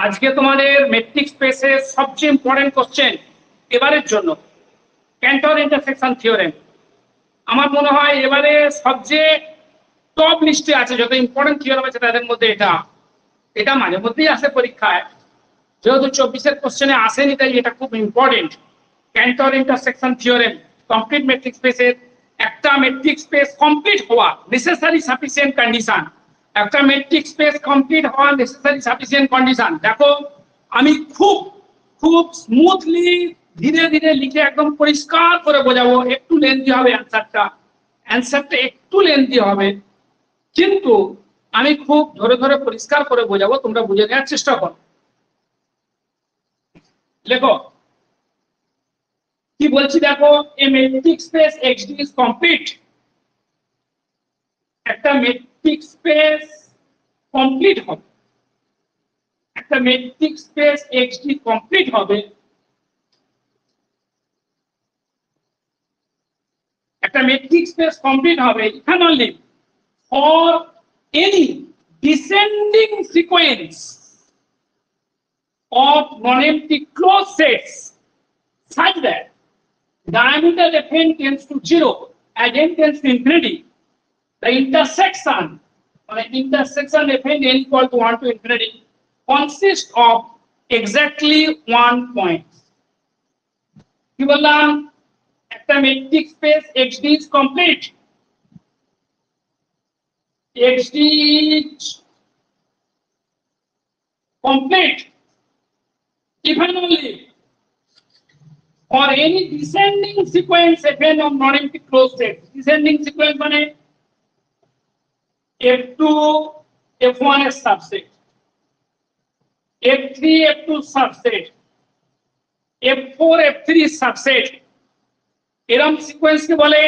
আজকে তোমাদের মেট্রিক স্পেসের সবচেয়ে ইম্পর্টেন্ট কোশ্চেন এবারের জন্য ক্যান্টর ইন্টারসেকশন থিওরেম। আমার মনে হয় এবারে সবচেয়ে টপ লিস্টে আছে, যত ইম্পর্টেন্ট থিওরেম আছে তাদের মধ্যে এটা মাঝে মধ্যেই আসে পরীক্ষায়, যেহেতু 24-এর কোশ্চেনে আসেনি তাই এটা খুব important. ক্যান্টর intersection theorem complete metric স্পেসের একটা মেট্রিক স্পেস কমপ্লিট হওয়া নেসেসারি সাফিসিয়েন্ট কন্ডিশন, একটা মেট্রিক স্পেস কমপ্লিট হওয়া নেসেসারি সাফিসিয়েন্ট কন্ডিশন। দেখো আমি খুব খুব স্মুথলি ধীরে ধীরে লিখে একদম পরিষ্কার করে বোঝাবো। একটু লেন্থি হবে অ্যান্সারটা একটু লেন্থি হবে, কিন্তু আমি খুব ধরে ধরে পরিষ্কার করে বোঝাবো, তোমরা বুঝে নেওয়ার চেষ্টা করো। লেখো কি বলছি, দেখো a metric space XD is complete. একটা মেট্রিক স্পেস কমপ্লিট হবে, একটা মেট্রিক স্পেস এক্সডি কমপ্লিট হবে, একটা মেট্রিক স্পেস কমপ্লিট হবে if and only for any descending sequence of non-empty closed sets such that diameter fn tends to 0 and n tends to infinity. The intersection fn n equal to 1 to infinity consists of exactly one point. কি বললাম, একটা metric space xd is complete, xd is complete if and only for any descending sequence fn of non-empty closed set. Descending sequence মানে f2 f1 এর subset, f3 f2 subset, f4 f3 subset, এরকম sequence কে বলে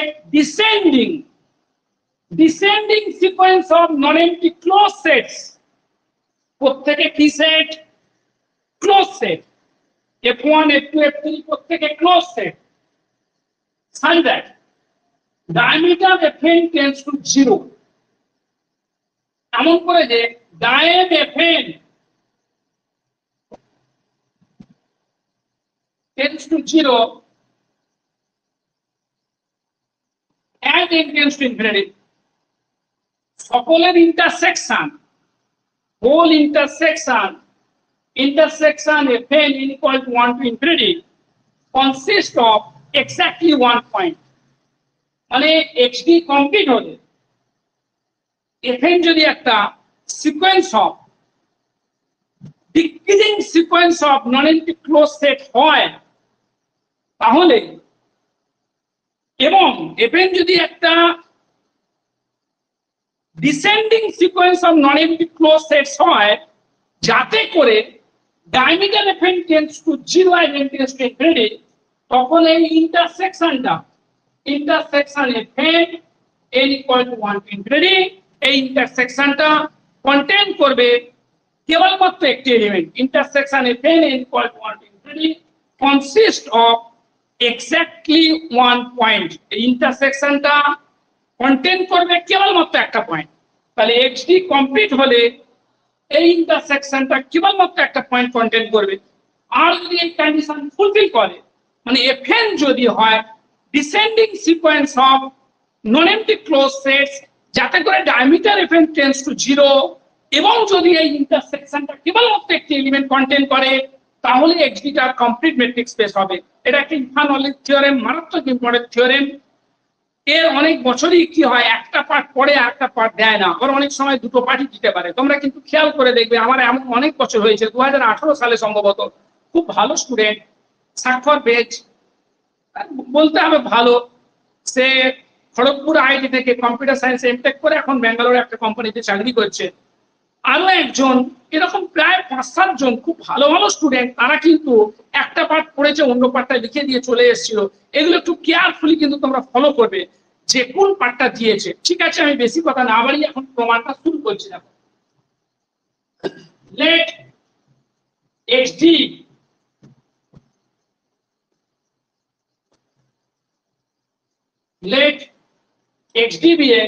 descending sequence of non empty closed sets. প্রত্যেকে কি set? Closed set. f1 f2 f3 প্রত্যেকে closed set such that diameter fn tends to 0, এমন করে যে ডায়াম fn tends to 0 and n tends to infinity. সকলের intersection, whole intersection fn n equal to 1 to infinity consists of exactly one point. মানে xd complete হলে fn যদি একটা sequence of decreasing sequence of non empty closed set হয় তাহলে, এবং fn যদি একটা descending sequence of non empty closed sets হয়, যাতে করে diameter fn tends to 0 and n tends to infinity, তখন এই intersection fn n equal to 1 to infinity, এই ইন্টারসেকশনটা কন্টেইন করবে কেবলমাত্র একটি element. Intersection fn n equal to 1 to infinity consists of exactly one point. এই ইন্টারসেকশনটা কন্টেইন করবে কেবলমাত্র একটা পয়েন্ট। তাহলে xd কমপ্লিট হলে এই ইন্টারসেকশনটা কেবলমাত্র একটা পয়েন্ট কন্টেইন করবে। আর যদি এই কন্ডিশন ফুলফিল করে, মানে fn যদি হয় descending sequence of non empty closed sets যাতে করে ডায়ামিটার fn টেন্ডস টু 0, এবং যদি এই ইন্টারসেকশনটা কেবলমাত্র একটি এলিমেন্ট কন্টেইন করে, তাহলে xd টা কমপ্লিট মেট্রিক স্পেস হবে। এটা একটা ইনফার্নোলিক থিওরেম, মারাত্মক ইম্পর্টেন্ট থিওরেম। এর অনেক বছরই কি হয়, একটা পার্ট পড়ে একটা পার্ট দেয় না, আবার অনেক সময় দুটো পার্টই দিতে পারে। তোমরা কিন্তু খেয়াল করে দেখবে, আমার এমন অনেক বছর হয়েছে, 2018 সালে সম্ভবত খুব ভালো স্টুডেন্ট স্বাক্ষর বেজ, বলতে হবে ভালো, সে খড়গপুর আইআইটি থেকে কম্পিউটার সায়েন্স এমটেক করে এখন ব্যাঙ্গালোরে একটা কোম্পানিতে চাকরি করছে। আরো একজন, এরকম প্রায় 5-7 জন খুব ভালো ভালো স্টুডেন্ট, তারা কিন্তু একটা পার্ট পড়েছে অন্য পার্টটা লিখে দিয়ে চলে এসেছিল। এগুলো একটু কেয়ারফুলি কিন্তু তোমরা ফলো করবে যে কোন পার্টটা দিয়েছে। ঠিক আছে, আমি বেশি কথা না বাড়িয়ে এখন প্রমাণটা শুরু করছি। দেখো, late xd be a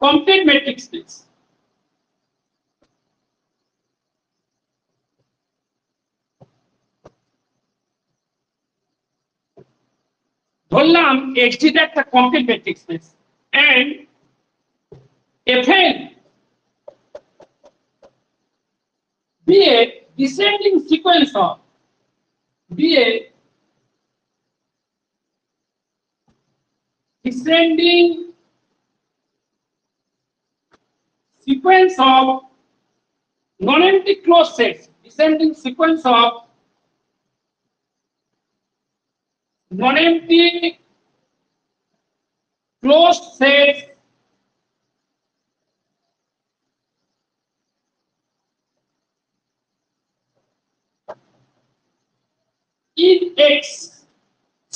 complete matrix space. ধরলাম XD টা একটা complete matrix space and Fn be a descending sequence of descending sequence of non-empty closed sets, descending sequence of non-empty closed sets in X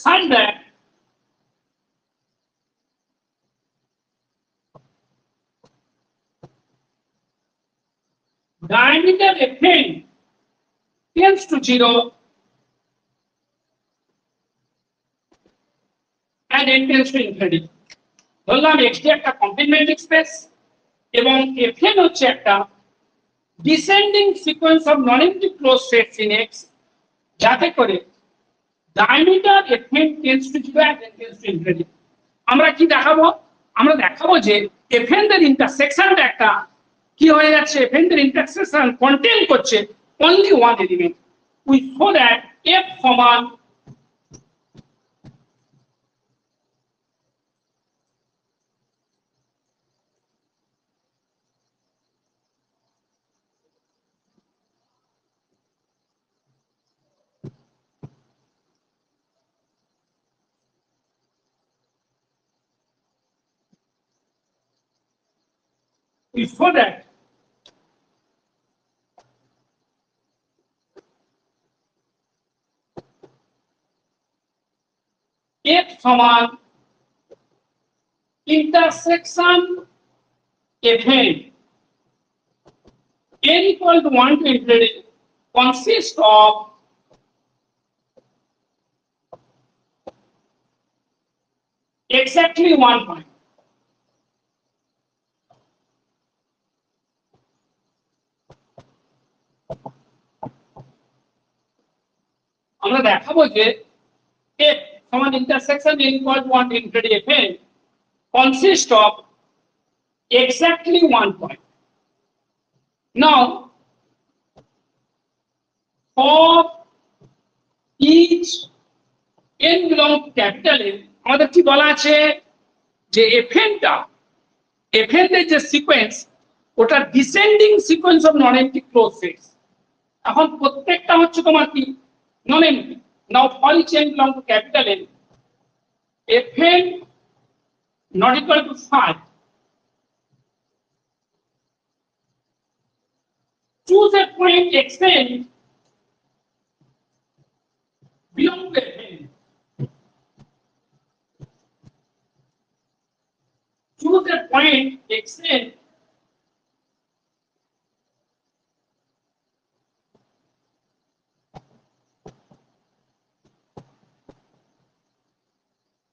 such that diameter Fn tends to 0 and n tends to infinity. ধরলাম XD একটা complete matrix space এবং Fn হচ্ছে একটা descending sequence of non empty closed sets in X যাতে করে diameter Fn tends to 0 and n tends to infinity. আমরা কি দেখাবো? আমরা দেখাবো যে Fn এর ইন্টারসেকশনটা একটা কি হয়ে যাচ্ছে, Fn এর ইন্টারসেকশন কন্টেইন করছে only one element. We show that F সমান before that F সমান intersection Fn n equal to 1 to infinity consists of exactly 1 point. আমরা দেখাবো যে F সমান intersection n equal to 1 to infinity Fn consists of exactly 1 point. Now, for each n belong to capital N, আমাদের কি বলা আছে যে Fn এর যে সিকোয়েন্স ওটা descending sequence of non empty closed sets. এখন প্রত্যেকটা হচ্ছে তোমার কি নন এমপ্টি। নাও for each n belong to capital N, Fn not equal to 5. Choose a point Xn belong to Fn. Choose a point Xn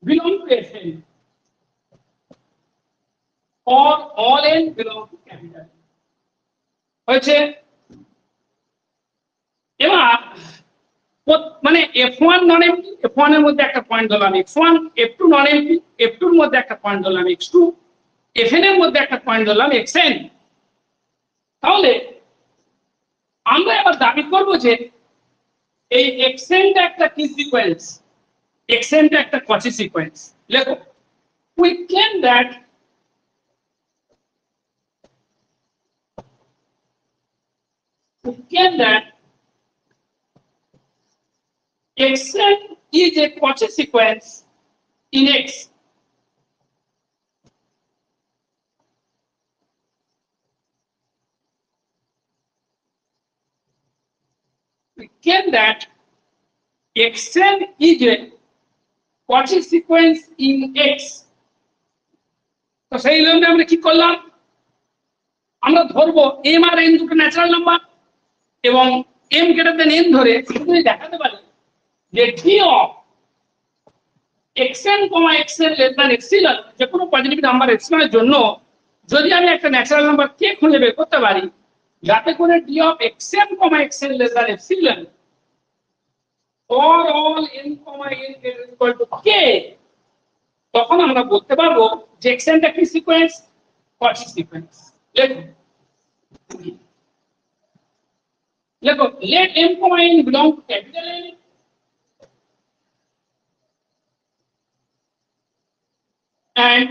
belong to Fn or all n belong to capital N. হয়েছে। এবার মানে F1 নন এমপ্টি, F1 এর মধ্যে একটা point ধরলাম X1, F2 নন এমপ্টি, F2 এর মধ্যে একটা পয়েন্ট ধরলাম X2, Fn এর মধ্যে একটা পয়েন্ট ধরলাম Xn। তাহলে আমরা এবার দাবি করব যে এই Xn টা একটা কি সিকোয়েন্স, Xn টা একটা কচি সিকোয়েন্স। লেখো we claim that Xn is a Cauchy sequence in X. We claim that Xn is a Cauchy sequence in X. তো সেই জন্য আমরা কি করলাম, আমরা ধরবো m আর n দুটো ন্যাচারাল নাম্বার এবং m গ্রেটার দেন n ধরে শুধু দেখাতে পারি যে d of xn, xn less than epsilon যে কোনো পজিটিভ নাম্বার এপসিলনের জন্য যদি আমি একটা ন্যাচারাল নাম্বার কে খুঁজে বের করতে পারি যাতে করে d of xn, xn less than epsilon for all n, n greater equal to k, তখন আমরা বলতে পারবো যে xn টা কি সিকোয়েন্স, কচি সিকোয়েন্স। দেখো let m, n belong to capital N and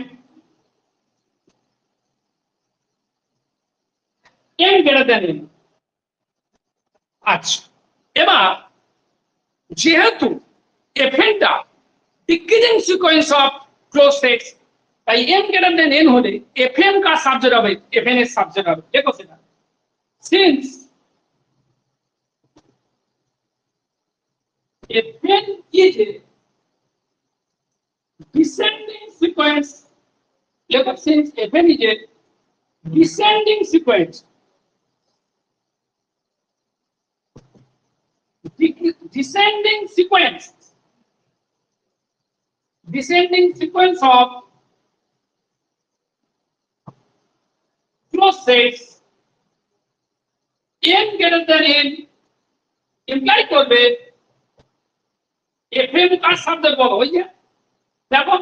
n greater than n। আচ্ছা, এবার যেহেতু fn টা decreasing sequence of close sets, তাই m greater than n হলে fn কার সাবজেক্ট হবে, fn এর সাবজেক্ট হবে। দেখো সেটা since fn is a descending sequence, দেখো since fn is a descending sequence, descending sequence of closed sets n greater than n imply করবে fm কার subject বলো, ওই যে দেখো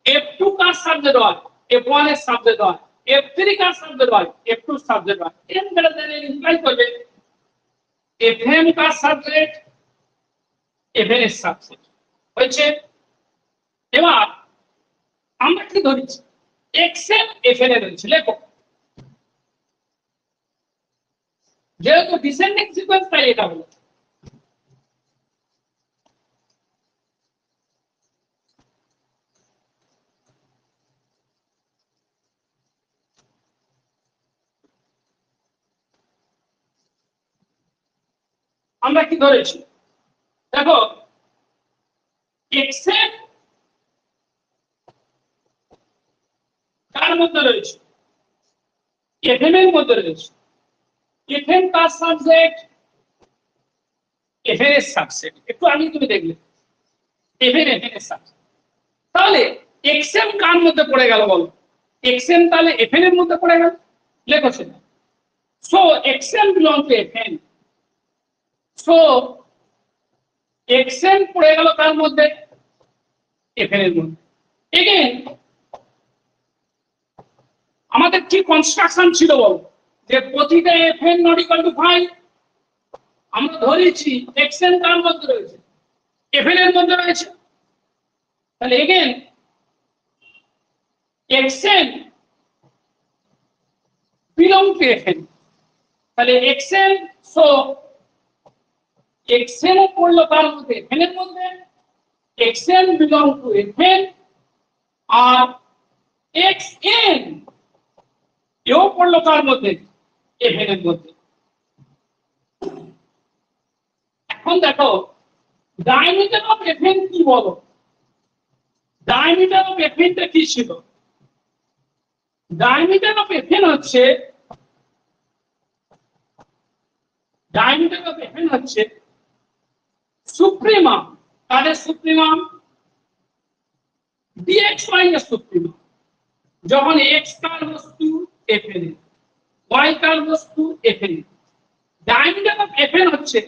f2 কার সাবজেক্ট হয়, f1 এর সাবজেক্ট হয়, f3 কার সাবজেক্ট হয়, f2 এর সাবজেক্ট হয়। n greater than n imply করবে fm কার সাবজেক্ট, fn এর সাবজেক্ট হয়েছে। এবার আমরা কি ধরেছি xn fn এ রয়েছে, লেখো যেহেতু ডিসেন্ডিং সিকোয়েন্স তাই এটা হলো। আমরা কি ধরেছি দেখো xn কার মধ্যে রয়েছে, fm এর মধ্যে রয়েছে, fm কার সাবজেক্ট, fn এর সাবসেট। একটু আগে তুমি দেখলে fn এর সাবসেট, তাহলে xm কার মধ্যে পড়ে গেল বলো, xm তাহলে fn এর মধ্যে পড়ে গেল, লেখো সেটা। So xm belong to fn, so xm পড়ে গেল কার মধ্যে, fn এর মধ্যে। এগেইন আমাদের কি কনস্ট্রাকশন ছিল বল, যে প্রতিটা fn not equal to 5, আমরা ধরেছি xn কার মধ্যে রয়েছে, fn এর মধ্যে রয়েছে। তাহলে again xn belong to fn, তাহলে xn, সো xn পড়লো কার মধ্যে, fn এর মধ্যে, xn belong to fn, R xn এও পড়লো কার মধ্যে, fn এর মধ্যে। এখন দেখো ডায়ামিটার অফ fn কি বলো, ডায়ামিটার অফ fn টা কি ছিল, ডায়ামিটার অফ fn হচ্ছে, ডায়ামিটার অফ fn হচ্ছে সুপ্রিমাম, তাদের সুপ্রিমাম dxy এর সুপ্রিমাম, যখন x কার বস্তু fn, y কার বস্তু fn। ডায়ামিটার অফ fn হচ্ছে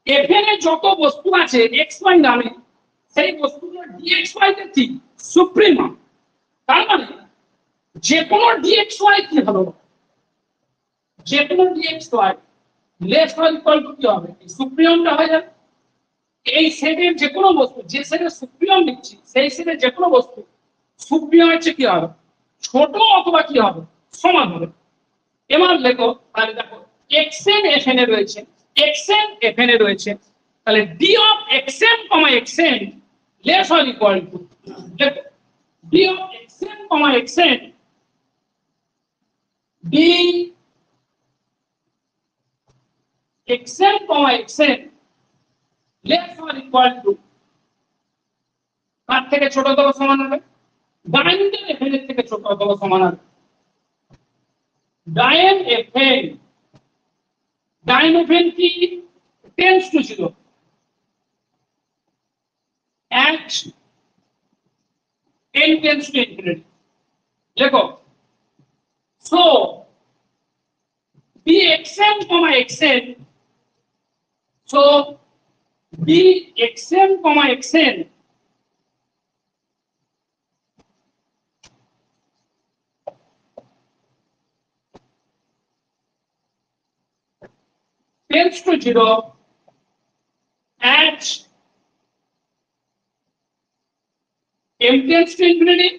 fn এর যত বস্তু আছে xy নামে, সেই বস্তুগুলো dxy তে ঠিক সুপ্রিমাম। তার মানে যে কোনো dxy কি হলো, যে কোনো dxy less or equal to কি হবে, সুপ্রিমামটা হয়ে যাবে। এই সেটের যে কোনো বস্তু, যে সেটের সুপ্রিমাম লিখছি সেই সেটের যে কোনো বস্তু সুপ্রিমাম হচ্ছে কি হবে, ছোট অথবা কি হবে, সমান হবে। এবার লেখো, তাহলে দেখো xn fn এ রয়েছে, xn fn এ রয়েছে, তাহলে d of xn, xn less or equal to, দেখো d of xn, xn d xn, xn less or equal to কার থেকে ছোট অথবা সমান হবে, ডায়ামিটার fn এর থেকে ছোট অথবা সমান হবে। ডায়াম fn, ডায়াম fn কি tends to 0 at n tends to infinity, লেখো So bxn comma xn, so bxn comma xn tends to 0 at m tends to infinity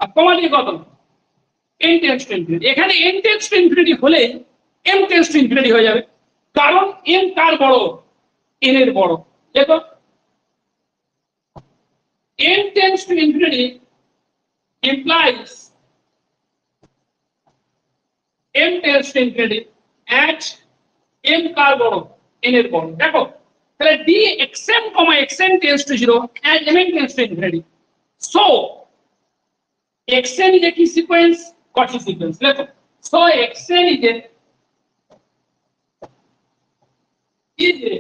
আর কমা দিয়ে কত n tends to infinity। এখানে n tends to infinity হলে m tends to infinity হয়ে যাবে, কারণ m কার বড়, n এর বড়। দেখো m tends to infinity implies m tends to infinity at m কার বড়, n এর বড়। দেখো তাহলে dxm, xn tends to 0 and mn tends to infinity. So xn is a key sequence, Cauchy sequence. Let's so xn is a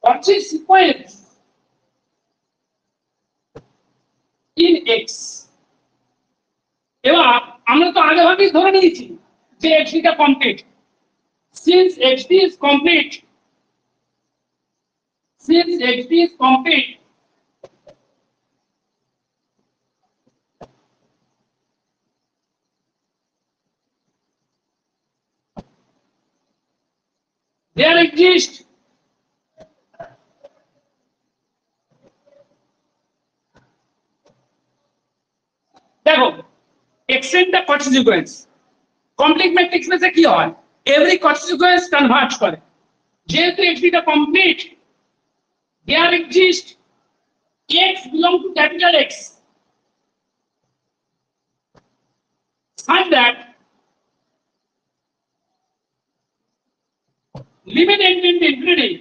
Cauchy sequence in x. এবার আমরা তো আগে ভাবেই ধরে নিয়েছি যে xd টা complete. Since xd is complete, there exists দেখো xn টা Cauchy sequence, কমপ্লিট ম্যাট্রিক্স এ কি হয়, এভরি Cauchy sequence কনভার্জ করে। যেহেতু xd টা complete, there exists x belong to capital X such that limit n tends to infinity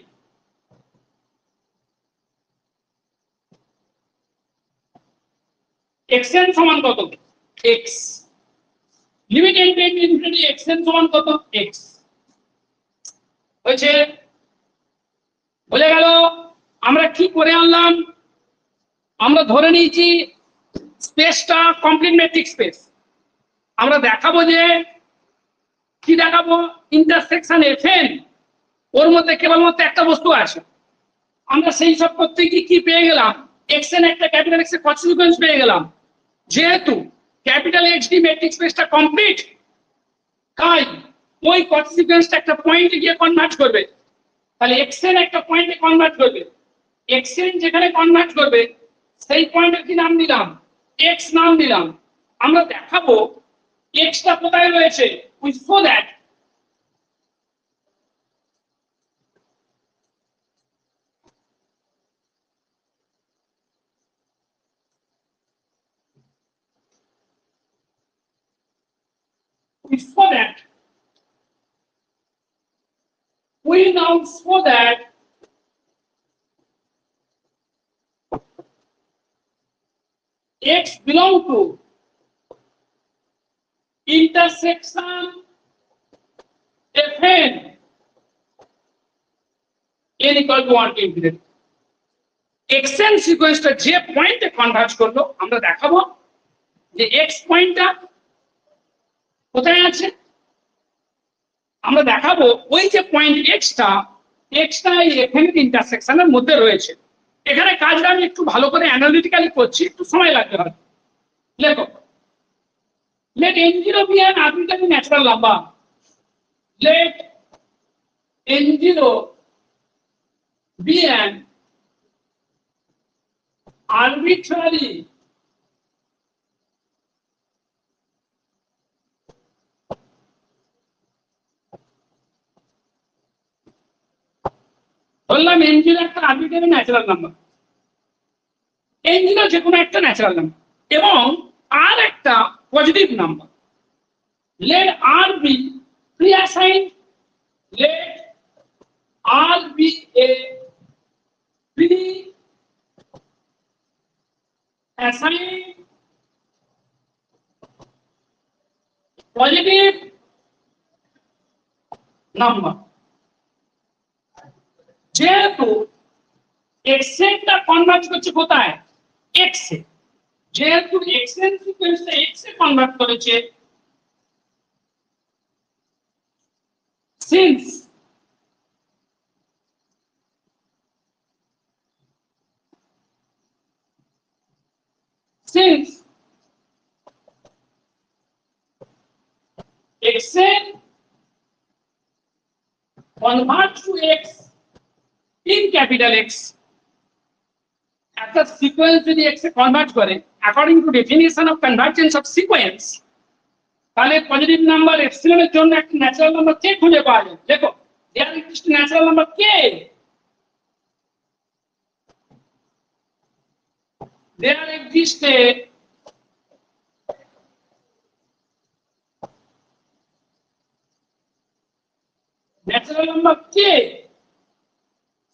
xn সমান কত x, limit n tends to infinity xn সমান কত x হয়েছে। বলে গেল আমরা কি করে আনলাম, আমরা ধরে নিয়েছি স্পেসটা কমপ্লিট ম্যাট্রিক্স স্পেস। আমরা দেখাবো যে কি দেখাবো, ইন্টারসেকশন fn ওর মধ্যে কেবলমাত্র একটা বস্তু আছে। আমরা সেই সব করতে কি পেয়ে গেলাম, xn একটা ক্যাপিটাল x এর Cauchy sequence পেয়ে গেলাম। যেহেতু ক্যাপিটাল xd ম্যাট্রিক্স স্পেসটা কমপ্লিট, তাই ওই Cauchy sequence একটা পয়েন্টে গিয়ে কনভার্জ করবে। তাহলে xn একটা পয়েন্টে কনভার্ট করবে, xn যেখানে কনভার্ট করবে সেই পয়েন্টের কি নাম দিলাম, x নাম দিলাম। আমরা দেখাবো x টা কোথায় রয়েছে, we show that we now show that x belong to intersection fn n equal to 1 to infinity। xn সিকোয়েন্সটা যে পয়েন্টে কনভার্জ করলো, আমরা দেখাবো যে x পয়েন্টটা কোথায় আছে। আমরা দেখাবো ওই যে পয়েন্ট xটা এই fn ইন্টারসেকশনের মধ্যে রয়েছে। এখানে কাজটা আমি একটু ভালো করে অ্যানালিটিক্যালি করছি, একটু সময় লাগবে হয়তো। লেখো let n0 be an arbitrary natural number, let n0 be an arbitrary বললাম n0 একটা আরবিট্রারি ন্যাচারাল নাম্বার, n0 যে কোনো একটা ন্যাচারাল নাম্বার এবং আর একটা positive number. let r be pre-assigned, let r be a pre-assigned positive number। যেহেতু xn টা converge করছে কোথায়, x এ, যেহেতু xn সিকোয়েন্সটা x এ কনভার্ট করেছে, since xn converts to x in capital X, একটা সিকোয়েন্স যদি x এ কনভার্ট করে according to definition of convergence of sequence, তাহলে পজিটিভ নাম্বার এপসিলন এর জন্য একটা ন্যাচারাল নাম্বার কে খুঁজে পাওয়া যায়। দেখো there exist natural number k, there exist natural number k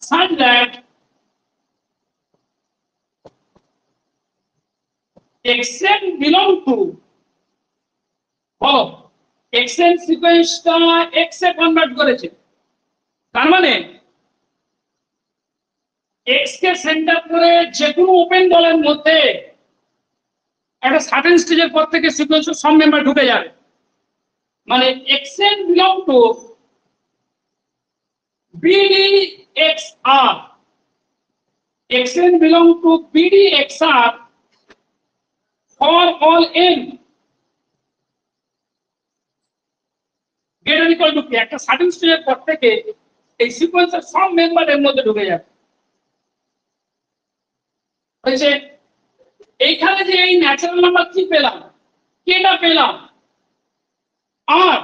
such that xn belong to xn সিকোয়েন্সটা x এ কনভার্ট করেছে, তার মানে x কে সেন্টার করে যে কোনো ওপেন বলের মধ্যে একটা সার্টেন স্টেজের পর থেকে সিকোয়েন্সের সব মেম্বার ঢুকে যাবে, মানে xn belong to BDXR, xn belong to BDXR for all n greater equal to k, একটা সার্টেন স্টেজের পর থেকে এই সিকোয়েন্সের সব মেম্বারের মধ্যে ঢুকে যাবে। হয়েছে এইখানে যে এই ন্যাচারাল নাম্বার কি পেলাম, কেটা পেলাম, আর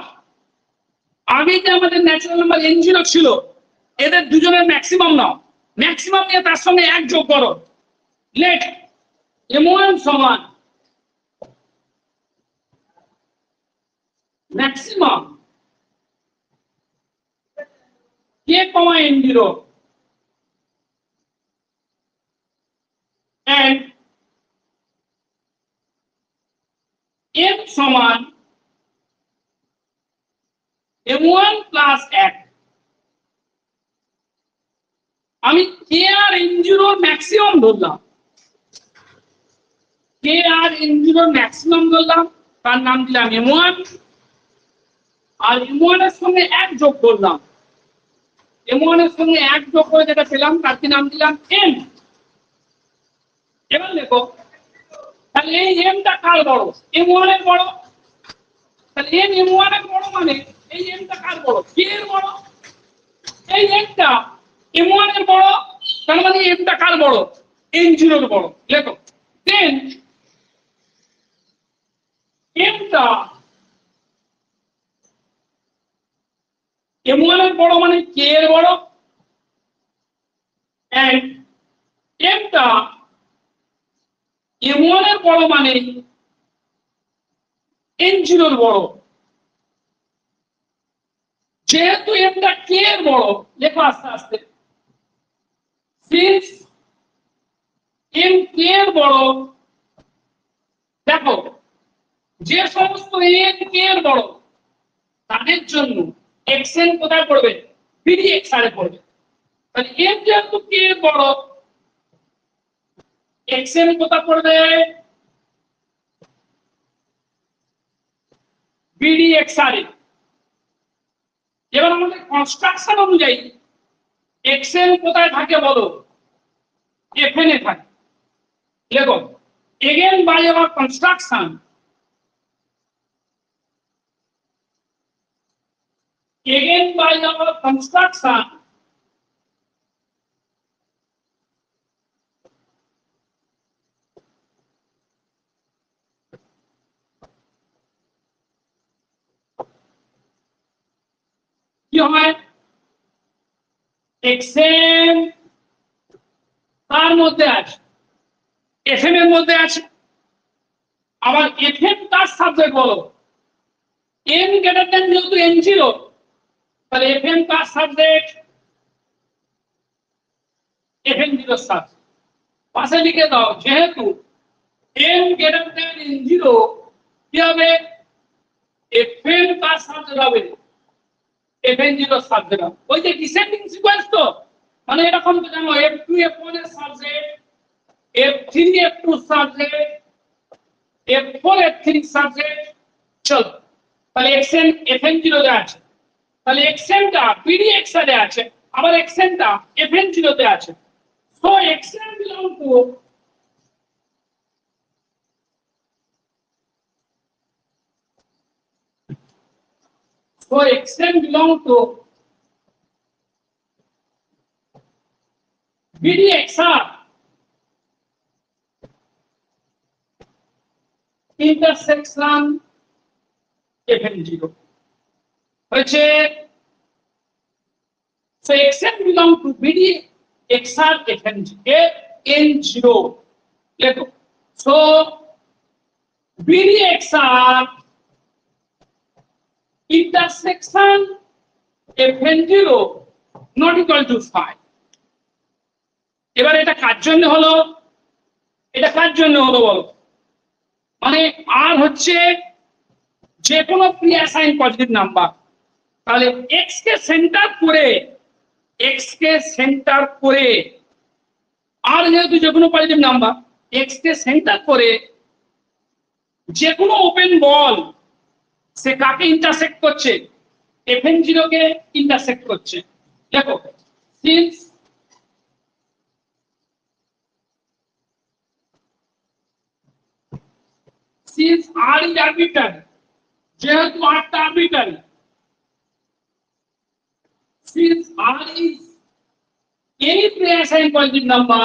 আগে যে আমাদের ন্যাচারাল নাম্বার n0 ছিল এদের দুজনের ম্যাক্সিমাম নাও, ম্যাক্সিমাম নিয়ে তার সঙ্গে এক যোগ করো, লেট m1 সমান maximum k, n0 and m সমান m1 প্লাস 1। আমি k আর n0 ম্যাক্সিমাম ধরলাম, k আর n0 ম্যাক্সিমাম ধরলাম, তার নাম দিলাম m1, আর m1 এর সঙ্গে 1 যোগ করলাম, m1 এর সঙ্গে 1 যোগ করে যেটা পেলাম তার কি নাম দিলাম m। এবার দেখো তাহলে এই m টা কার বড়, m1 এর বড়, তাহলে m1 এর বড় মানে এই m টা কার বড়, k এর বড়, এই m টা m1 এর বড়, তার মানে m টা কার বড়, n0 এর বড়। দেখো দেন m টা m1 এর বড় মানে k এর বড়, and m টা m1 এর বড় মানে n0 এর বড়। যেহেতু m টা k এর বড়, লেখো আস্তে আস্তে, since m k এর বড়, দেখো যে সমস্ত n k এর বড় তাদের জন্য xn কোথায় পড়বে, BDXR এ পড়বে। তাহলে m যেহেতু k এর বড়, xn কোথায় পড়বে, BDXR এ। এবার আমাদের কনস্ট্রাকশন অনুযায়ী xn কোথায় থাকে বলো, fn এ থাকে। দেখো again by our construction, কি হয়, xn তার মধ্যে আছে, fn এর মধ্যে আছে, আবার fn তার সাবজেক্ট বলো, n গ্রেটার দেন যেহেতু n0, তাহলে fn তার সাবজেক্ট, fn0 সাবজেক্ট। পাশে লিখে দাও যেহেতু n গ্রেটার দেন n0 কি হবে, fn তার সাবজেক্ট হবে, fn0 সাবজেক্ট হবে। ওই যে ডিসেন্ডিং সিকোয়েন্স তো, মানে এরকম তো জানো f2 f1 এর subject, f3 f2 subject, F4 F3 subject চলো তাহলে xn fn0 তে আছে তাহলে xn টা pd xr এ আছে আবার xn টা fn0 তে আছে so xn belong to pd xr intersection fn0 হয়েছে so xn belong to bd xr fn0 লেখো so bd xr intersection fn0 not equal to 5 এবার এটা কার জন্য হলো এটা কার জন্য হলো বলো মানে আর হচ্ছে যে কোনো প্রি অ্যাসাইন পজিটিভ নাম্বার তাহলে x কে সেন্টার করে আর যেহেতু যে কোনো পজিটিভ নাম্বার x কে সেন্টার করে যে কোনো ওপেন বল সে কাকে ইন্টারসেক্ট করছে fn0 কে ইন্টারসেক্ট করছে দেখো since r is arbitrary যেহেতু r টা arbitrary since r is any pre-assigned positive number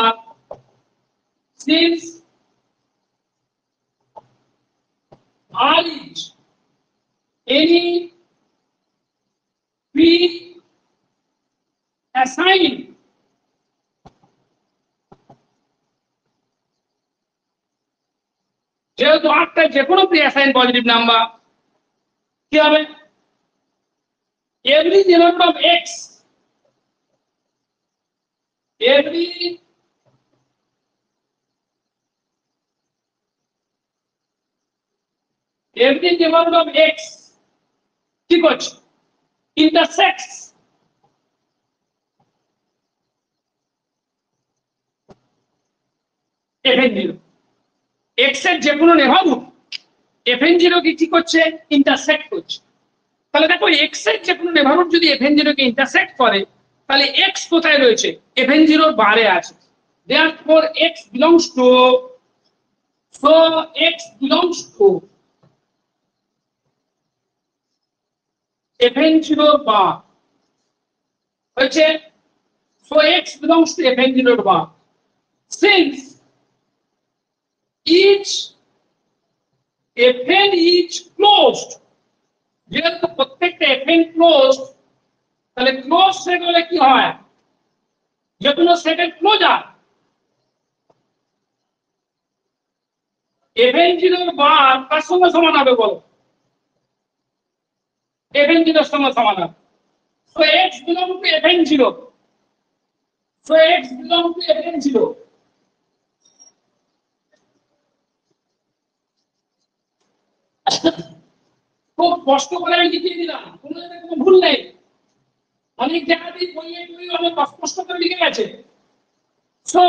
since r is any pre-assigned যেহেতু r টা যে কোনো pre-assigned positive number কি হবে every element of x every element of x কি করছে intersects fn0 x এর যে কোনো নেভারহুড fn0 কে কি করছে ইন্টারসেক্ট করছে তাহলে দেখো x এর যে কোনো নেভারহুড যদি fn0 কে ইন্টারসেক্ট করে তাহলে x কোথায় রয়েছে fn0 এর বারে আছে therefore x belongs to fn0 bar হয়েছে so x belongs to fn0 bar since each fn is closed যেহেতু প্রত্যেকটা fn closed তাহলে ক্লোজ সেট হলে কি হয় যে কোনো সেটের ক্লোজার fn0 বার কার সঙ্গে সমান হবে বলো fn0 এর সঙ্গে সমান হবে so x belong to fn0 খুব কষ্ট করে আমি লিখে দিলাম কোনো জায়গায় কোনো ভুল নেই অনেক জায়গাতেই বইয়ে অনেক স্পষ্ট করে লিখে গেছে so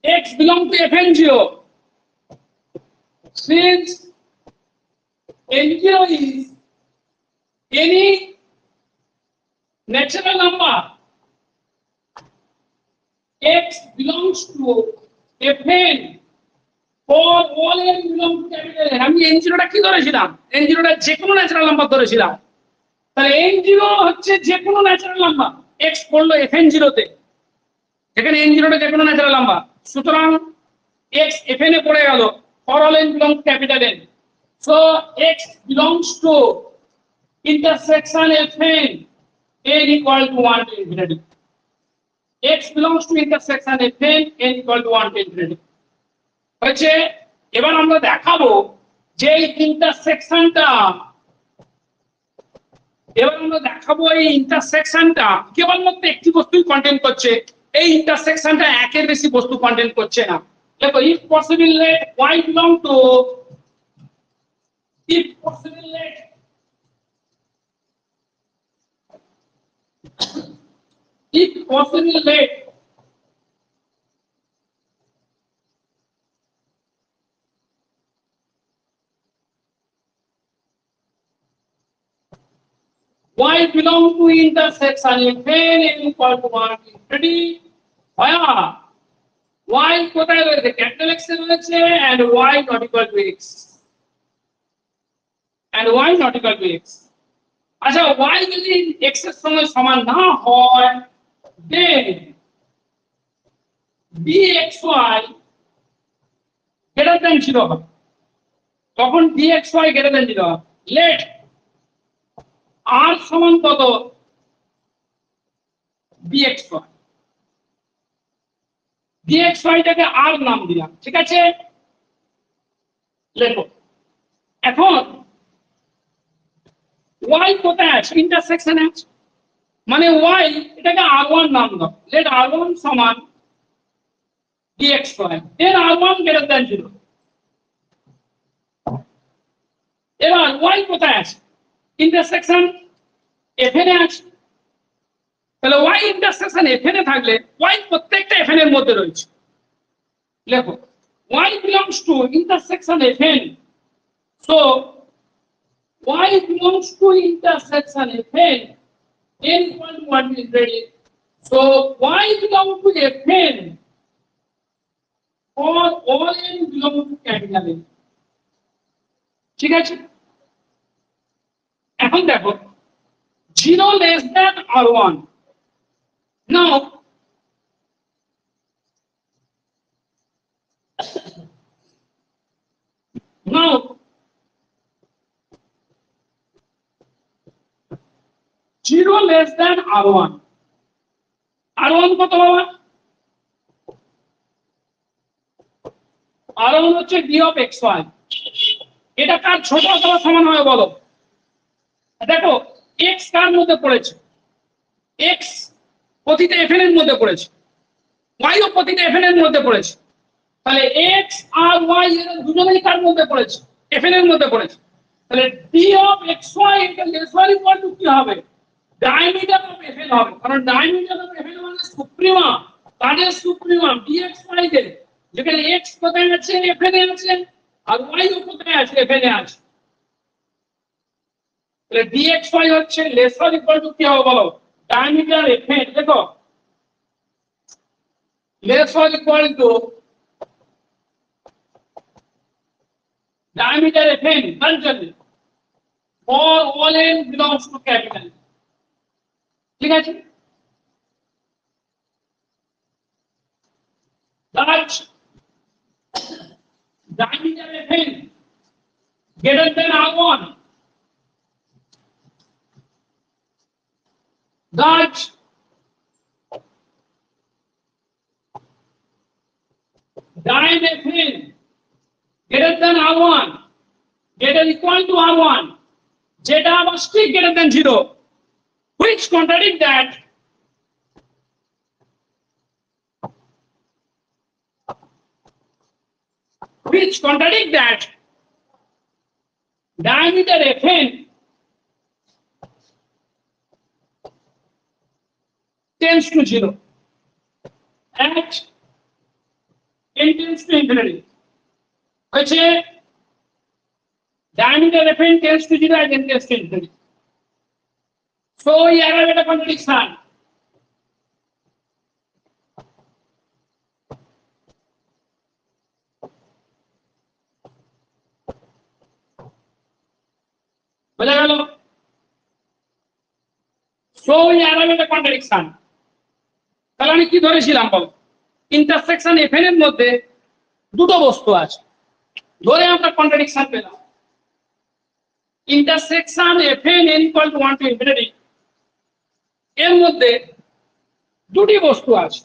x belong to fn0 since n0 is any natural number x belongs to fn for all n belong to capital N আমি n0 টা কি ধরেছিলাম n0 টা যে কোনো ন্যাচারাল নাম্বার ধরেছিলাম তাহলে n0 হচ্ছে যে কোনো ন্যাচারাল নাম্বার x পড়লো fn0 তে এখানে n0 টা যে কোনো ন্যাচারাল নাম্বার সুতরাং x fn এ পড়ে গেল for all n belong to capital N so x belongs to intersection fn n equal to 1 to infinity x belongs to intersection fn n equal to 1 to infinity হচ্ছে এবার আমরা দেখাবো যে এই ইন্টারসেকশনটা এই ইন্টারসেকশনটা কেবলমাত্র একটি বস্তুই কন্টেইন করছে এই ইন্টারসেকশনটা একের বেশি বস্তু কন্টেইন করছে না দেখো if possible let y belong to if possible let y belong to intersection fn n equal to 1 is ready where y কোথায় রয়েছে ক্যাপিটাল x এ রয়েছে and y not equal to x and y not equal to x আচ্ছা y যদি x এর সঙ্গে সমান না হয় then dxy greater than 0 হবে তখন dxy greater than 0 হবে let r সমান কত dxy dxy টাকে r নাম দিলাম ঠিক আছে লেখো এখন y কোথায় আছে ইন্টারসেকশনে আছে মানে y এটাকে r1 নাম দাও let r1 সমান dxy then r1 greater than 0 এবার y কোথায় আছে ইন্টারসেকশন fn এ আছে তাহলে y ইন্টারসেকশন fn এ থাকলে y প্রত্যেকটা fn এর মধ্যে রয়েছে লেখো y belongs to intersection fn so y belongs to intersection fn n equal to 1 is ready so y belongs to fn or all n belong to capital N ঠিক আছে এখন দেখো 0 less than r1 now now 0 less than r1 r1 কত বাবা r1 হচ্ছে d of xy এটা কার ছোট অথবা সমান হবে বলো দেখো x কার মধ্যে পড়েছে x প্রতিটা fn এর মধ্যে পড়েছে y ও প্রতিটা fn এর মধ্যে পড়েছে তাহলে x আর y এর দুজনেই কার মধ্যে পড়েছে fn এর মধ্যে পড়েছে তাহলে d of xy less or equal to কি হবে ডায়ামিটার অফ fn হবে কারণ ডায়ামিটার অফ fn মানে সুপ্রিমাম কাজের সুপ্রিমাম dxy দের যেখানে x কোথায় আছে fn এ আছে আর y ও কোথায় আছে fn এ আছে তাহলে dxy হচ্ছে less or equal to কি হবে বলো ডায়ামিটার fn দেখো less or equal to diameter fn কার জন্য for all n belongs to capital ঠিক আছে that diameter fn greater than r1 that diameter fn greater than r1 greater equal to r1 zeta must be greater than 0 which contradict that diameter fn tends to 0 at n tends to infinity which diameter fn tends to 0 at n tends to infinity so here I have a contradiction বোঝা গেল so here I have a contradiction তাহলে আমি কি ধরেছিলাম বল intersection fn এর মধ্যে দুটো বস্তু আছে ধরে আমরা কন্ট্রাডিকশন পেলাম intersection fn n equal to 1 to infinity এর মধ্যে দুটি বস্তু আছে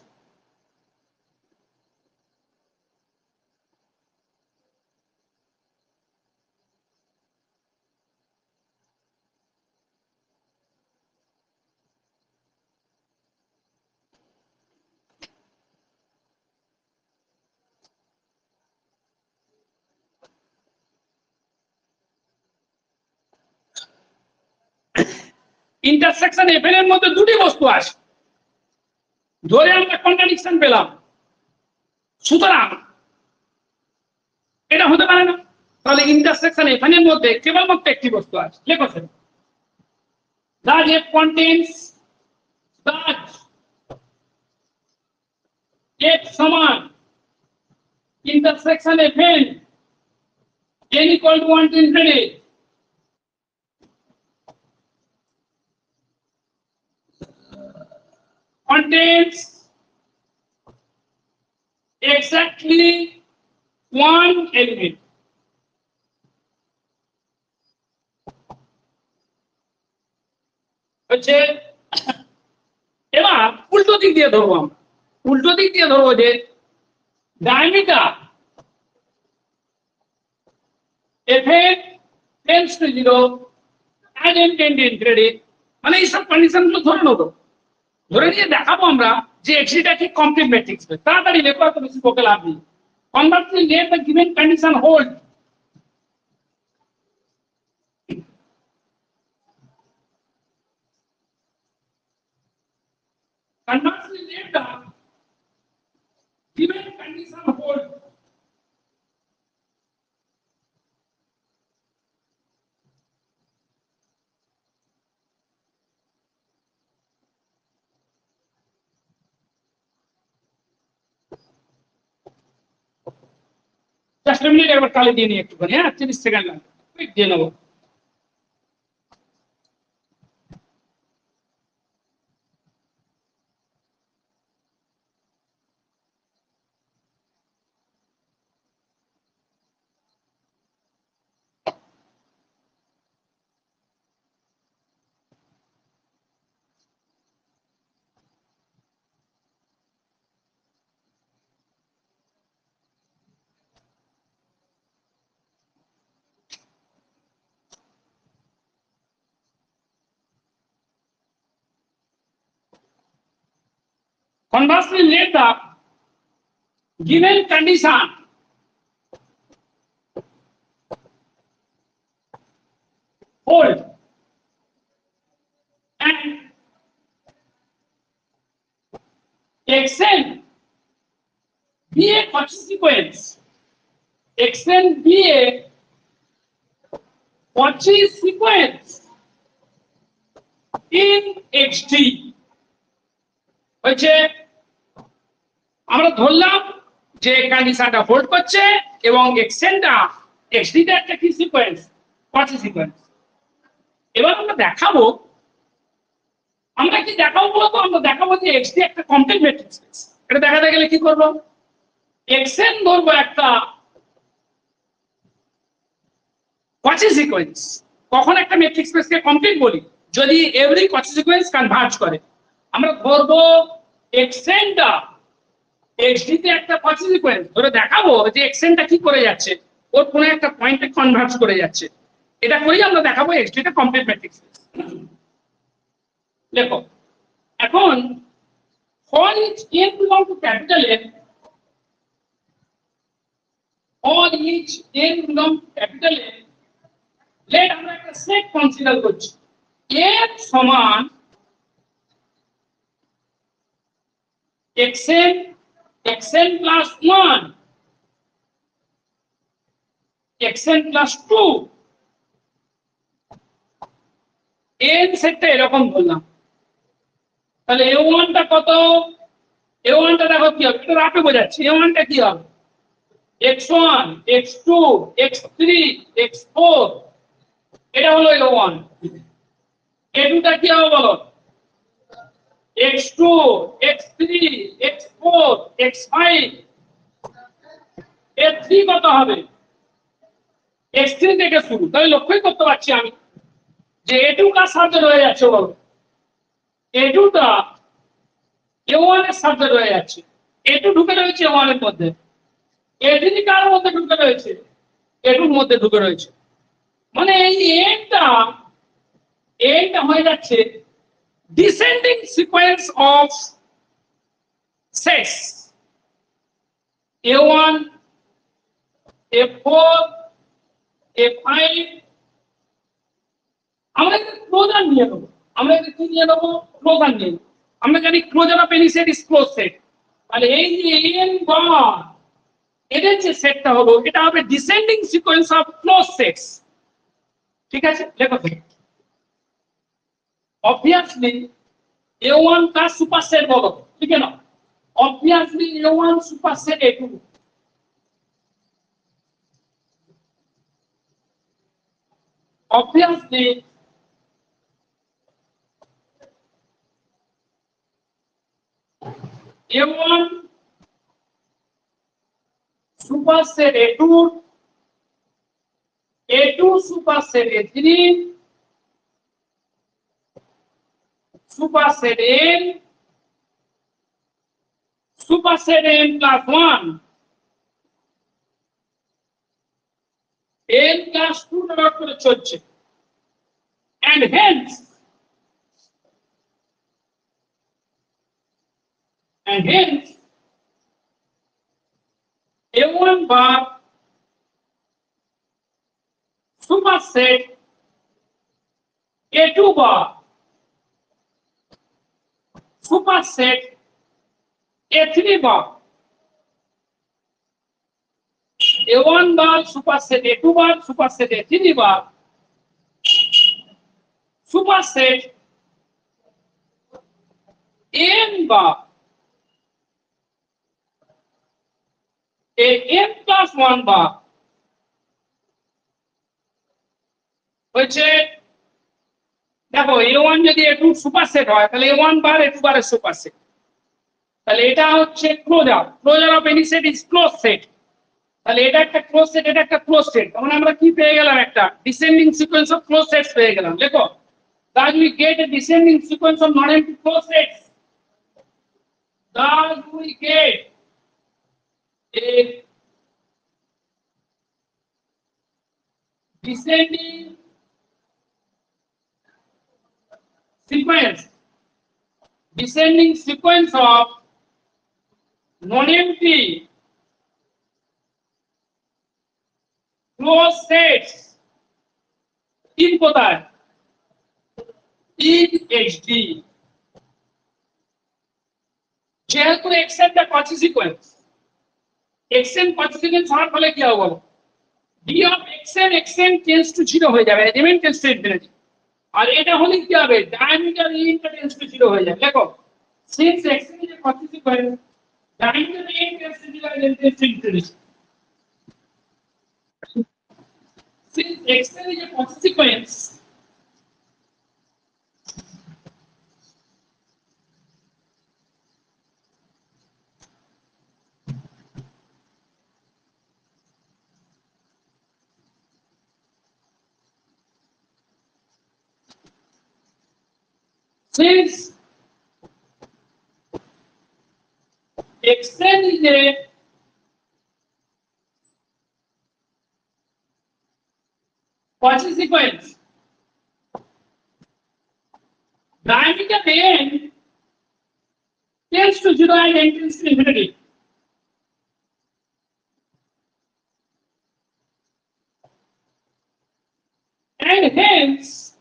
ইন্টারসেকশন fn এর মধ্যে দুটি বস্তু আছে ধরে আমরা কন্ট্রাডিকশন পেলাম সুতরাং এটা হতে পারে না তাহলে ইন্টারসেকশন fn এর মধ্যে কেবলমাত্র একটি বস্তু আছে লেখো সেটা large F contains large F সমান intersection Fn n equal to 1 to infinity contains exactly one element. হচ্ছে এবার উল্টো দিক দিয়ে ধরবো আমরা উল্টো দিক দিয়ে ধরবো যে diameter Fn tends to 0 and n tend to infinity মানে এই সব কন্ডিশন গুলো ধরে নেবো ধরে নিয়ে দেখাবো আমরা যে এক্সিটা কি কমপ্লিট ম্যাট্রিক্স তাড়াতাড়ি লেখো এত বেশি বকে লাভ নেই conversely let the given condition hold conversely let the given condition hold just a minute একবার কালি দিয়ে নিই একটুখানি হ্যাঁ 30 সেকেন্ড লাগবে কুইক দিয়ে নেবো conversely let the given condition hold and extend be a consequence extend be a consequence in xt হচ্ছে আমরা ধরলাম যে কন্ডিশনটা হোল্ড করছে এবং এক্সটেন্ডটা এক্সটি টা একটা কি সিকোয়েন্স কচি সিকোয়েন্স এবার আমরা দেখাবো আমরা কি দেখাবো বলতো আমরা দেখাবো যে এক্সটি একটা কমপ্লিট ম্যাট্রিক্স স্পেস এটা দেখাতে গেলে কি করব এক্সএন ধরবো একটা কচি সিকোয়েন্স কখন একটা ম্যাট্রিক্স স্পেসকে কমপ্লিট বলি যদি এভরি কচি সিকোয়েন্স কনভার্জ করে আমরা ধরবো এক্সটেন্ডটা এক্সডি তে একটা কচি সিকোয়েন্স ধরে দেখাবো যে এক্সটেন্ডটা কি করে যাচ্ছে ওর কোনো একটা পয়েন্টে কনভার্জ করে যাচ্ছে এটা করেই আমরা দেখাবো এক্সডি টা কমপ্লিট ম্যাট্রিক্স স্পেস দেখো এখন for each n belong to capital N for each n belong to capital N let আমরা একটা সেট কনসিডার করছি n সমান xn plus 1 xn plus 2 n সেটটা এরকম বললাম তাহলে a1 টা কত a1 টা দেখো কি হবে এটা রাপে বোঝাচ্ছি a1 টা কি হবে x1 x2 x3 x4 এটা হলো a1 a2 টা কি হবে বলো x2 x3 x4 x5 a3 কত হবে x3 থেকে শুরু তাহলে লক্ষ্যই করতে পারছি আমি যে a2 কার সাথে রয়ে যাচ্ছে বলো a2 টা a1 এর সাথে রয়ে যাচ্ছে a2 ঢুকে রয়েছে a1 এর মধ্যে a3 কার মধ্যে ঢুকে রয়েছে a2 এর মধ্যে ঢুকে রয়েছে মানে এই nটা হয়ে যাচ্ছে descending sequence of sets a1 a4 a5 আমরা ক্লোজার নিয়ে নেব আমরা কি নিয়ে নেব ক্লোজার নিয়ে আমরা জানি closure of any set is close set তাহলে এই যে n বার এদের যে সেটটা হলো এটা হবে descending sequence of close sets ঠিক আছে লেখো obviously A1 का superset बोलो ठीक है ना obviously A1 superset A2 obviously A1 superset A2 A2 superset A3 superset N superset N plus 1 N plus 2 dot করে চলছে and hence A1 bar superset A2 bar superset A3 bar A1 bar superset A2 bar superset A3 bar superset N bar A N plus 1 bar হচ্ছে দেখো A1 যদি A2 superset হয় তাহলে A1 বার A2 বারের superset তাহলে এটা হচ্ছে closure of any set is close set তাহলে এটা একটা ক্লোজ সেট এটা একটা ক্লোজ সেট তখন আমরা কি পেয়ে গেলাম একটা descending sequence of close sets পেয়ে গেলাম দেখো thus we get a descending sequence of non-empty closed sets thus we get a descending sequence of non-empty closed sets in কোথায় in HD যেহেতু x একটা কচি সিকোয়েন্স xn কচি sequence হওয়ার ফলে কি হবে বলো d of xn tends to 0 হয়ে যাবে element tends to infinity আর এটা হলে কি হবে diameter n tends to 0 হয়ে যাবে দেখো since xn is a কচি sequence diameter n tends to 0 and tends to infinity since xn is a কচি sequence since xn is a Cauchy sequence, diameter n tends to 0 and n tends to infinity. And hence,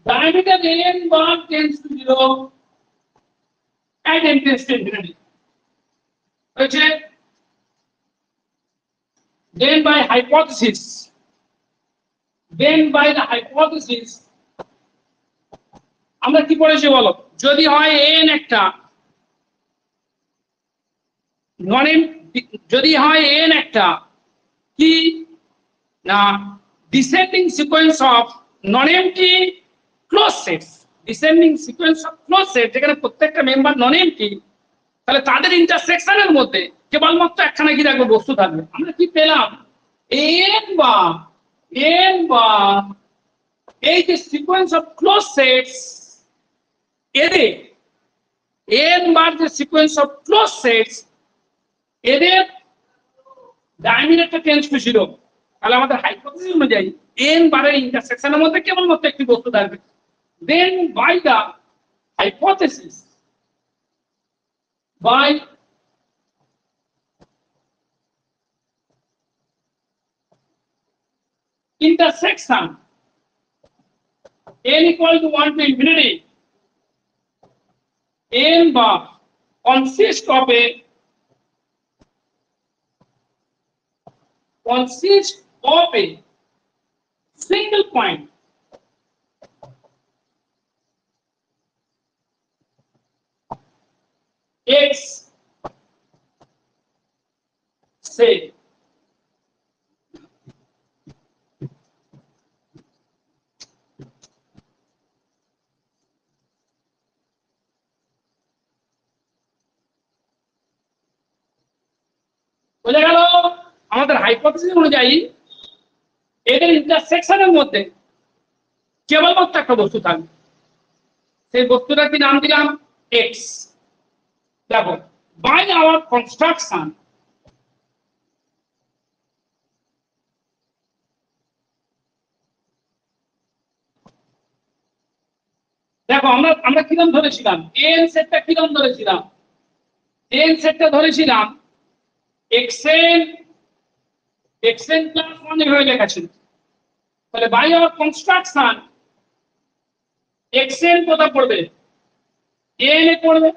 diameter n bar tends to 0 and n tends to infinity. Okay. Then by the hypothesis, আমরা কি পড়েছি বলো যদি হয় n একটা যদি হয় n একটা কি না descending sequence of non-empty closed sets descending sequence of closed sets যেখানে প্রত্যেকটা মেম্বার non-empty তাহলে তাদের ইন্টারসেকশনের মধ্যে কেবলমাত্র একখানা কি থাকবে বস্তু থাকবে আমরা কি পেলাম n বা এই যে সিকোয়েন্স অফ ক্লোজ সেটস এদের n বার যে সিকোয়েন্স অফ ক্লোজ সেটস এদের ডায়ামিটারটা টেন্ডস টু 0 তাহলে আমাদের হাইপোথিসিস অনুযায়ী n বারের ইন্টারসেকশনের মধ্যে কেবলমাত্র একটি বস্তু থাকবে then by the hypothesis by intersection n equal to 1 to infinity n bar consists of a single point. X say বোঝা গেল আমাদের হাইপোথিসিস অনুযায়ী এদের ইন্টারসেকশনের মধ্যে কেবলমাত্র একটা বস্তু থাকবে, সেই বস্তুটা কি নাম দিলাম এক্স। দেখো বাই আওয়ার কনস্ট্রাকশন দেখো আমরা আমরা কিরম ধরেছিলাম এন সেটটা কিরম ধরেছিলাম, এন সেটটা ধরেছিলাম এক্সএন এক্সএন প্লাস ওয়ান এভাবে লেখা ছিল। তাহলে বাই আওয়ার কনস্ট্রাকশন এক্সএন কোথা পড়বে, এন এ পড়বে।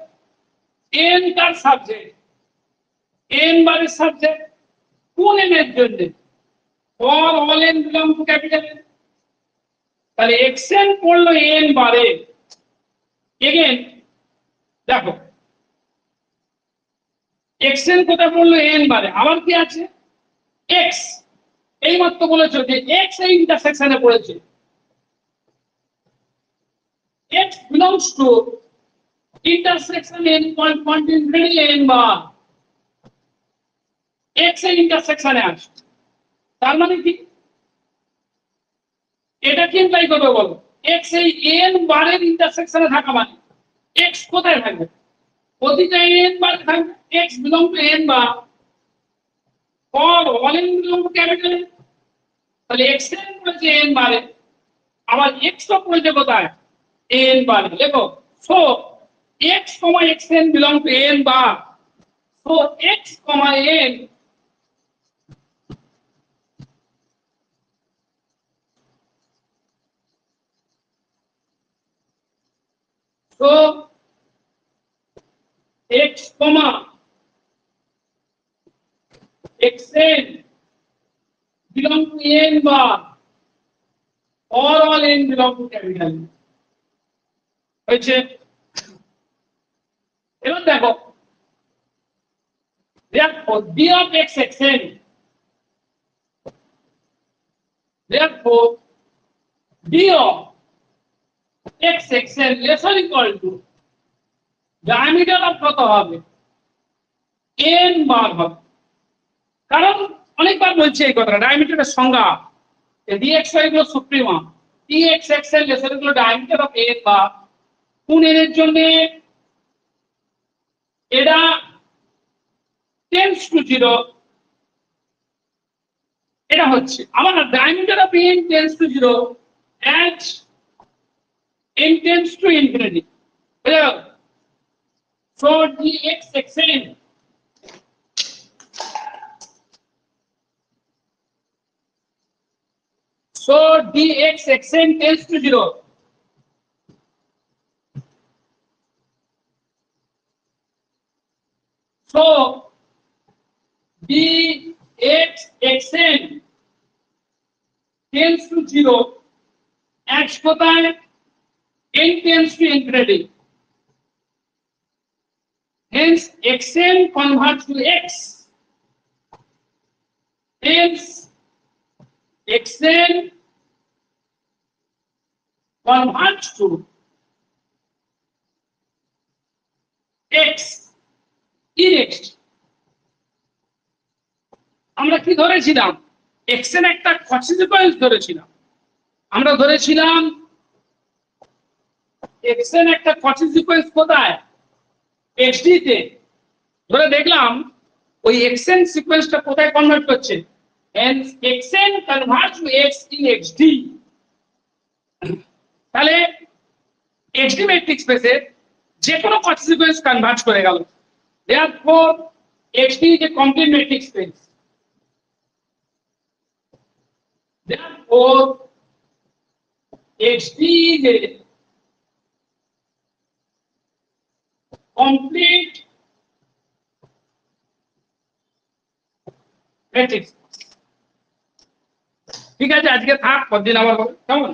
এন কার সাবজেক্ট, এন বারের সাবজেক্ট কোন এন এর জন্য, for all N belong to capital N. তাহলে এক্সএন পড়লো এন বারে। এগেন দেখো এক্সএন কোথায় পড়লো এন বারে, আবার কি আছে এক্স। এই মাত্র বলেছো যে এক্স এই ইন্টারসেকশনে পড়েছে, x belongs to intersection N point continuously N bar, x এই ইন্টারসেকশনে আছে। তার মানে কি এটা কি ইমপ্লাই করবে বলো, এক্স এই এন বারের ইন্টারসেকশনে থাকা মানে এক্স কোথায় থাকবে, প্রতিটা এন বারে থাকবে। X belong to N bar for all N belong to capital N. তাহলে এক্স এন পড়েছে এন বারে, আবার এক্স তো পড়েছে কোথায় এন বারে। দেখো so x comma x N belong to N bar, so x comma N so x comma xn belong to n bar or all n belong to capital N হয়েছে। এবার দেখো therefore d of x xn therefore d of x xn less or equal to diameter of কত হবে n বার হবে। কারণ অনেকবার বলছি এই কথাটা, ডায়ামিটারের সংজ্ঞা dx হলো সুপ্রিমা, dx xl লেসার হলো ডায়ামিটার অফ n বার। কোন n এর জন্য এটা টেন্ডস টু 0, এটা হচ্ছে আমার diameter of n tends to 0 as n tends to infinity. so dx xn so dx xn tends to 0, so dx xn tends to 0 as কোথায় n tends to infinity, hence xn converts to x, hence xn converts to x in x। আমরা কি ধরেছিলাম xn একটা consequence ধরেছিলাম, আমরা ধরেছিলাম xn একটা consequence কোথায় xd তে, ধরে দেখলাম ওই xn সিকোয়েন্সটা কোথায় কনভার্ট করছে, hence xn converts to x in xd। তাহলে xd ম্যাট্রিক স্পেসে যে কোনো কনসিকুয়েন্স কনভার্ট করে গেল, therefore xd is a complete matrix space, therefore xd is a complete matrix। ঠিক আছে, আজকে থাক, পরদিন আবার হবে, কেমন?